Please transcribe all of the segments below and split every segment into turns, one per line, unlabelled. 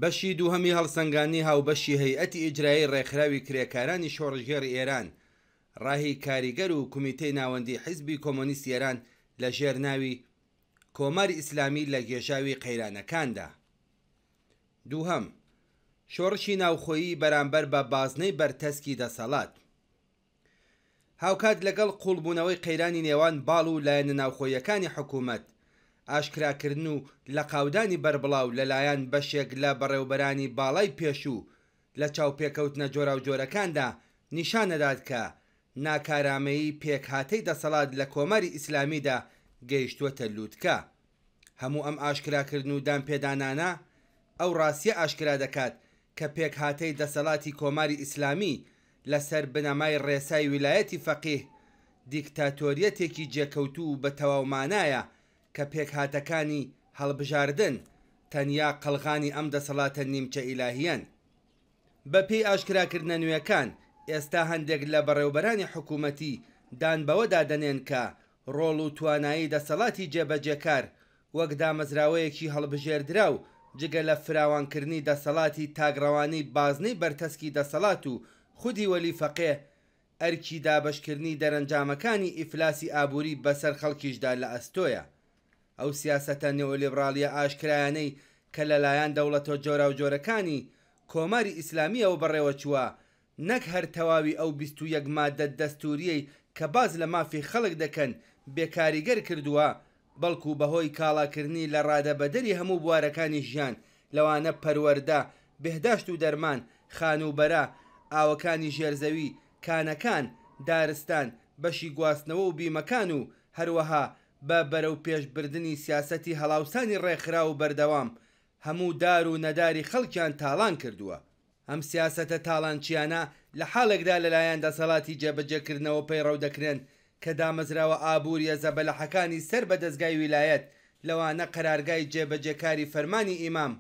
بەشی دووهەمی هەڵسەنگانی هاوبەشی هەیئەتی ئیجرایی ڕێکخراوی کرێکارانی شۆڕژێری ئێران ڕاهی کاریگەر و کمیتەی ناوەندی حیزبی کۆمۆنیست ئێران لە ژێر ناوی کۆماری ئیسلامی لە گێژاوی قەیرانەکاندا. دووهەم، شۆڕشی ناوخۆیی بەرامبەر بە بازنەی بەرتەسکی دەسەڵات. هاوکات لەگەڵ قوڵبوونەوەی قەیرانی نێوان باڵ و لایەنە ناوخۆیەکانی حکوومەت، ئاشکراکردن و لە قاودانی بەربڵاو لەلایەن بەشێک لە بەڕێوبەرانی باڵای پێشوو لە چاوپێکەوتنە جۆرا و جۆرەکاندا نیشانەدات کە ناکارامەیی پێکهاتەی دەسەڵات لە کۆماری ئیسلامیدا گەیشتووەتە لووتکە. هەموو ئەم ئاشکراکردن و دامپێدانانە ئەو ڕاستیە ئاشکرا دەکات کە پێکهاتەی دەسەڵاتی کۆماری ئیسلامی لەسەر بنەمای ڕێسای ویلایەتی فەقیه دیکتاتۆریەتێکی جێکەوتوو بە تەواومانایە کە پێکهاتەکانی هەڵبژاردن تەنیا قەڵغانی ئەم دەسەڵاتە نیمچە ئیلاهیەن. بەپێی ئاشکراکردنە نوێیەکان ئێستا هەندێک لە بەڕێوبەرانی حکوومەتی دان بەوەدا دەنێن کە ڕۆڵ و توانایی دەسەڵاتی جێبەجێکار وەک دامەزراوەیەکی هەڵبژێردرا و جگە لە فراوانکردنی دەسەڵاتی تاگڕەوانی بازنەی بەرتەسکی دەسەڵات و خودی وەلی فەقێ ئەرکی دابشکردنی دەرەنجامەکانی ئیفلاسی ئابووری بەسەر خەڵکیشدا لە ئەستۆیە. ئەو سیاسەتە نێۆلیبرالیە ئاشکرایانەی کە لەلایەن دەوڵەتە جۆرا و جۆرەکانی کۆماری ئیسلامیەوە بەڕێوە چووە، نەک هەر تەواوی ئەو 21 مادە دەستوریەی کە باز لە مافی خەڵک دەکەن بێکاریگەر کردووە، بەڵکو بەهۆی کاڵاکردنی لە ڕادەبەدەری هەموو بوارەکانی ژیان لەوانە پەروەردە، بێهداشت و دەرمان، خانوبەرە، ئاوەکانی ژێرزەوی، کانەکان، دارستان، بەشی گواستنەوە و بیمەکان و هەروەها بە بەرەو پێشبردننی سیاسەتی هەڵاوسانی ڕێکخرا و بەردەوام هەموو دار و نەداری خەڵکیان تاڵان کردووە. ئەم سیاسەتە تاڵانچیانە لە حاڵێکدا لەلایەن دەسەڵاتی جێبەجێکردنەوە پەیڕەو دەکرێن کە دامەزراوە ئابووریە زەبەلەحەکانی سەر بە دەستگای ویلایەت، لەوانە قەرارگای جێبەجێکاری فەرمانی ئیمام،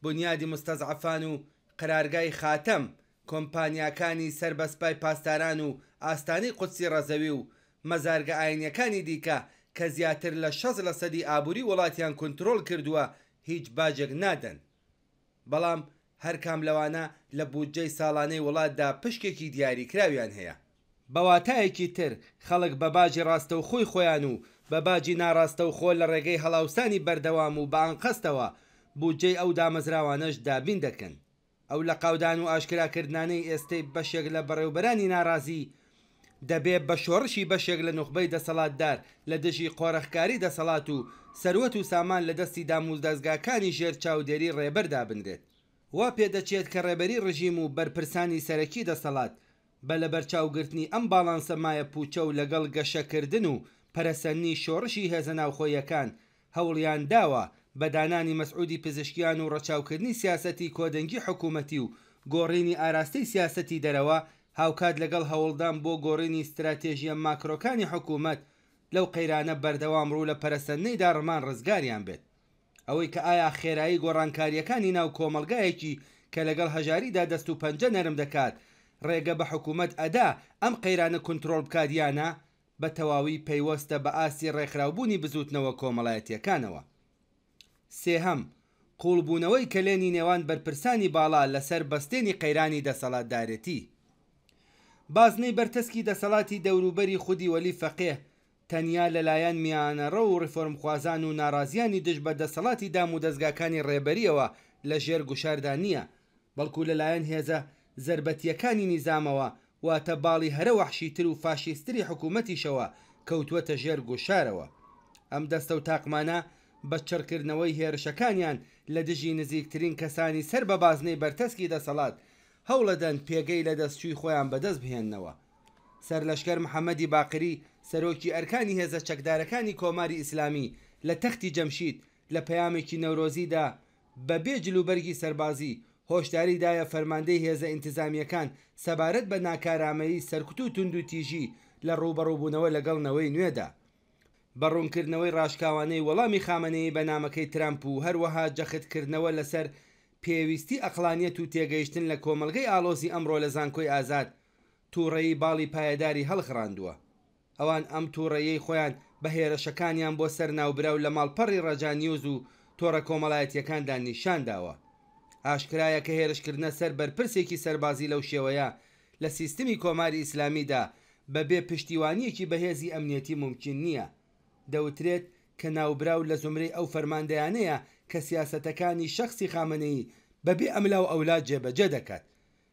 بنیادی مستەزعفان و قەرارگای خاتەم، کۆمپانیاکانی سەر بە سپای پاسداران و ئاستانەی قودسی ڕەزەوی و مەزارگە ئاینیەکانی دیکە کە زیاتر لە 60% ئابووری وڵاتیان کۆنتڕۆڵ کردووە هیچ باجێک نادەن. بەڵام هەر کام لەوانە لە بودجەی ساڵانەی وڵاتدا پشکێکی دیاریکراویان هەیە. بەواتایەکی تر خەڵک بە باجی ڕاستەوخۆی خۆیان و بە باجی ناڕاستەوخۆ لە ڕێگەی هەڵاوسانی بەردەوام و بە ئانقەستەوە بودجەی ئەو دامەزراوانەش دابین دەکەن. ئەو لە قاودان و ئاشکراکردنانەی ئێستەی بەشێک لە بەڕێوبەرانی ناڕازی دەبێت بە شۆڕشی بەشێک لە نوخبەی دەسەڵاتدار لە دژی قۆرەخکاری دەسەڵات و سەروەت و سامان لە دەستی داموزدەستگاکانی ژێر چاودێری ڕێبەردا بنرێت. وا پێدەچێت کە ڕێبەری ڕژیم و بەرپرسانی سەرەکی دەسەڵات بە لە بەرچاوگرتنی ئەم باڵانسە مایە پوچە و لەگەڵ گەشەکردن و پەرەسەنی شۆڕشی هێزە ناوخۆیەکان هەوڵیان داوە بە دانانی مەسعودی پزیشکیان و ڕەچاوکردنی سیاسەتی کۆدەنگی حکوومەتی و گۆڕینی ئاراستەی سیاسەتی دەرەوە، هاوکات لەگەڵ هەوڵدان بۆ گۆڕینی استراتێژیە ماکرۆکانی حکوومەت لەو قەیرانە بەردەوام ڕوو لە پەرەسەندنەیدا ڕمان ڕزگاریان بێت. ئەوەی کە ئایا خێرایی گۆڕانکاریەکانی ناو کۆمەلگایەکی کە لەگەڵ هەژاریدا دەست و پەنجە نەرم دەکات ڕێگە بە حکوومەت ئەدا ئەم قەیرانە کۆنتڕۆڵ بکاتیانە، بە تەواوی پەیوەستە بە ئاسی ڕێکخراوبوونی بزوتنەوە کۆمەڵایەتیەکانەوە. سێهەم، قوڵبوونەوەی کەلێنی نێوان بەرپرسانی باڵا لەسەر بەستێنی قەیرانی دەسەڵاتدارەتی. بازنەی بەرتەسکی دەسەڵاتی دەوروبەری خودی وەلی فەقێه تەنیا لەلایەن میانەڕە و ڕیفۆرمخوازان و ناڕازیانی دژ بە دەسەڵاتی دام و دەستگاکانی ڕێبەریەوە لە ژێر گوشاردا نییە، بەڵکو لەلایەن هێزە زەربەتیەکانی نیزامەوە واتە باڵی هەرە وەحشیتر و فاشیستری حکوومەتیشەوە کەوتووەتە ژێر گوشارەوە. ئەم دەستە و تاقمانە بە چڕکردنەوەی هێرشەکانیان لە دژی نزیکترین کەسانی سەر بە بازنەی بەرتەسکی دەسەڵات هەوڵەدەن پێگەی لە دەستچووی خۆیان بەدەست بهێننەوە. سەرلەشکەر محەممەدی باقری سەرۆکی ئەرکانی هێزە چەکدارەکانی کۆماری ئیسلامی لە تەختی جەمشید لە پەیامێکی نەورۆزیدا بە بێ جلوبەرگی سەربازی هۆشداری دایە فەرماندەی هێزە ئینتیزامیەکان سەبارەت بە ناکارامەیی سەرکوت و تونند و تیژی لە ڕوبەڕووبوونەوە لەگەڵ نەوەی نوێدا، بەڕوونکردنەوەی ڕاشکاوانەی وەڵامی خامنەیی بە نامەکەی ترامپ و هەروەها جەختکردنەوە لەسەر پێویستی ئەقلانیەت و تێگەیشتن لە کۆمەلگەی ئالۆزی ئەمڕۆ لە زانکۆی ئازاد تووڕەیی باڵی پایەداری هەڵخڕاندووە. ئەوان ئەم تووڕەیەی خۆیان بە هێرشەکانیان بۆ سەر ناوبراو لە ماڵپەڕی ڕەجانیوز و تۆڕە کۆمەڵایەتیەکاندا نیشان داوە. ئاشکرایە کە هێرشکردنە سەر بەرپرسێکی سەربازی لەو شێوەیە لە سیستمی کۆماری ئیسلامیدا بەبێ پشتیوانیەکی بەهێزی ئەمنیەتی ممکن نییە. دەوترێت کە ناوبراو لە زمرەی ئەو فەرماندەیانەیە کە سیاسەتەکانی شەخصی خامنەیی بەبێ ئەملاو ئەولاد جێبەجێ دەکات.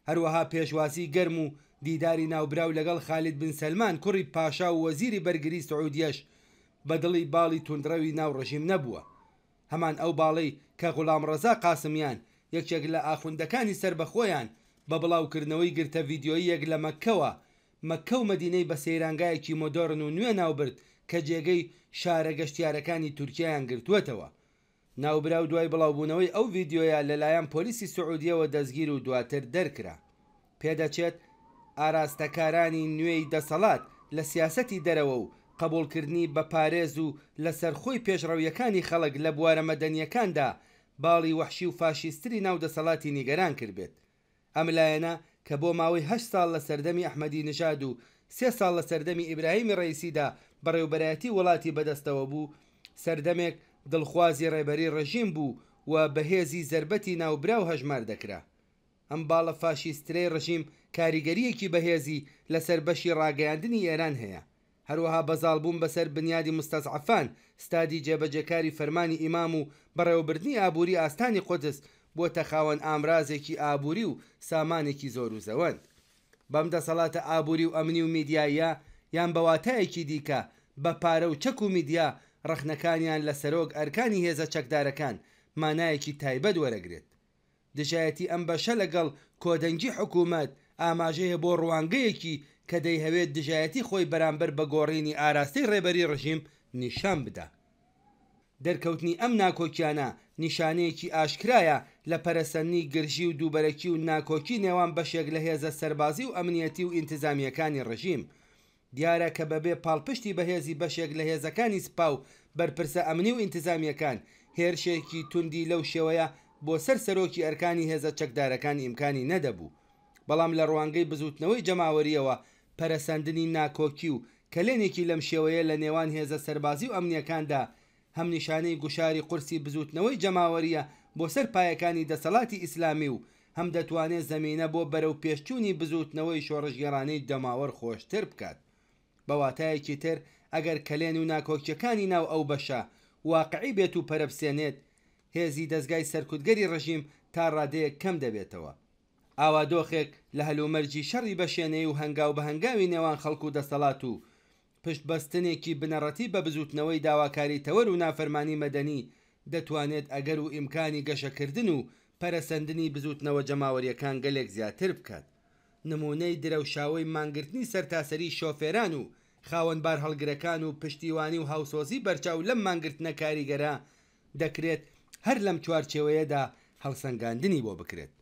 هەروەها پێشوازی گەرم و دیداری ناوبراو لەگەڵ خالید بن سەلمان کوڕی پاشا و وەزیری بەرگری سعودیەش بەدڵی باڵی توندڕەوی ناو ڕژیم نەبووە. هەمان ئەو باڵی کە غوڵام ڕەزا قاسمیان یەکێک لە ئاخوندەکانی سربەخۆیان بە بڵاوکردنەوەی گرتە ڤیدیۆیەک لە مەککەوە مەککە و مەدینەی بە سەیرانگایەکی مۆدۆرن و نوێ ناوبرد کە جێگەی شارە گەشتیارەکانی تورکیایان گرتووەتەوە. ناوبراو دوای بڵاوبوونەوەی ئەو ڤیدیۆیە لەلایەن پۆلیسی سعودیەوە دەستگیر و دواتر دەرکرا. پێدەچێت ئاراستەکارانی نوێی دەسەڵات لە سیاسەتی دەرەوە و قبولکردنی بە پارێز و لە سەرخۆی پێشڕەویەکانی خەڵک لە بوارە مەدەنیەکاندا باڵی وەحشی و فاشیستری ناو دەسەڵاتی نیگەران کردبێت. ئەم لایەنە کە بۆ ماوەی 8 ساڵ لە سەردەمی ئەحمەدی نژاد و 3 ساڵ لە سەردەمی ئیبراهیمی ڕەیسیدا بەڕێوبەرایەتی وڵاتی بەدەستەوە بوو، سەردەمێک دڵخوازی ڕێبەری ڕژیم بوو و بەهێزی زربەتی ناوبراو هەژمار دەکرا. ئەم باڵە فاشیسترەی ڕژیم کاریگەریەکی بەهێزی لەسەر بەشی ڕاگەیاندنی ئێران هەیە. هەروەها بەزاڵبوون بەسەر بنیادی مستەزعەفان ستادی جێبەجێکاری فەرمانی ئیمام و بەڕێوەبردنی ئابووری ئاستانی قودس بۆتە خاوەن ئامرازێکی ئابووری و سامانێکی زۆر و زەوەند. بەم دەسەڵاتە ئابووری و ئەمنی و میدیایە یان بەواتایەکی دیکە بە پارە و چەک و میدیا ڕەخنەکانیان لە سەرۆک ئەرکانی هێزە چەکدارەکان مانایەکی تایبەت وەرەگرێت. دژایەتی ئەم بەشە لەگەڵ کۆدەنگی حکوومەت ئاماژەیە بۆ ڕوانگەیەکی کە دەیهەوێت دژایەتی خۆی بەرامبەر بە گۆڕینی ئاراستەی ڕێبەری ڕژیم نیشان بدە. دەرکەوتنی ئەم ناکۆکیانە نیشانەیەکی ئاشکرایە لە پەرەسەندنی گرژی و دووبەرەکی و ناکۆکی نێوان بەشێک لە هێزە سەربازی و ئەمنیەتی و ئینتیزامیەکانی ڕژیم. دیارە کە بەبێ پاڵپشتی بەهێزی بەشێک لە هێزەکانی سپا و بەرپرسە ئەمنی و ئینتیزامیەکان هێرشێکی توندی لەو شێوەیە بۆ سەر سەرۆکی ئەرکانی هێزە چەکدارەکان ئیمکانی نەدەبوو. بەڵام لە ڕوانگەی بزوتنەوەی جەماوەریەوە پەرەسەندنی ناکۆکی و کەلێنێکی لەم شێوەیە لە نێوان هێزە سەربازی و ئەمنیەکاندا هەم نیشانەی گوشاری قورسی بزوتنەوەی جەماوەریە بۆ سەر پایەکانی دەسەڵاتی ئیسلامی و هەم دەتوانێت زەمینە بۆ بەرەو پێشچوونی بزوتنەوەی شۆڕژگەڕانەی دەماوەڕ خۆشتر بکات. بەواتایەکی تر ئەگەر کەلێن و ناکۆکیەکانی ناو ئەو بەشە واقعی بێت و پەرەپسێنێت، هێزی دەستگای سەرکوتگەری ڕژیم تا ڕادەیەک کەم دەبێتەوە. ئاوا دۆخێک لە هەلومەرجی شەڕی بەشێنەی و هەنگاو بە هەنگاوی نێوان خەڵک و دەسەڵات و پشت بەستنێکی بنەڕەتی بە بزوتنەوەی داواکاری تەوەر و نافەرمانی مەدەنی دەتوانێت ئەگەر و ئیمکانی گەشەکردن و پەرەسەندنی بزوتنەوە جەماوەریەکان گەلێک زیاتر بکات. نمونەی درەوشاوی مانگرتنی سەرتاسەری شۆفێران و خاوەنبار هەڵگرەکان و پشتیوانی و هاوسۆزی بەرچاو لەم مانگرتنە کاریگەرە دەکرێت هەر لەم چوارچێوەیەدا هەڵسەنگاندنی بۆ بکرێت.